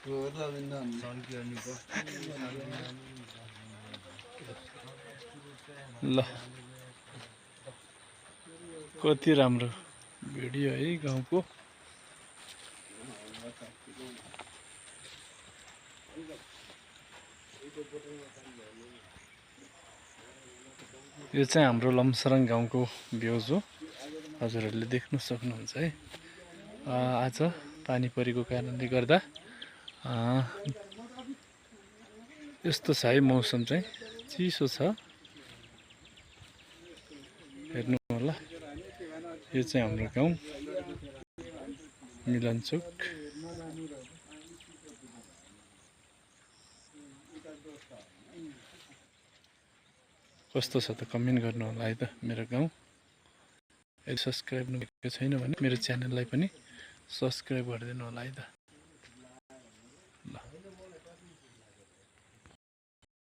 ल कति राम्रो भिडियो है गाउँको। यो चाहिँ हाम्रो लमसरङ गाउँको भ्यूज हो, हजुरहरूले देख्न सक्नुहुन्छ है। आज पानी परेको कारणले गर्दा यस्तो छ है, मौसम चाहिँ चिसो छ। हेर्नु होला, यो चाहिँ हाम्रो गाउँ मिलनचोक। कस्तो छ त कमेन्ट गर्नु होला है त। मेरो गाउँ यदि सब्सक्राइब नगरेको छैन भने मेरो च्यानललाई पनि सब्सक्राइब गरिदिनु होला है त। ल।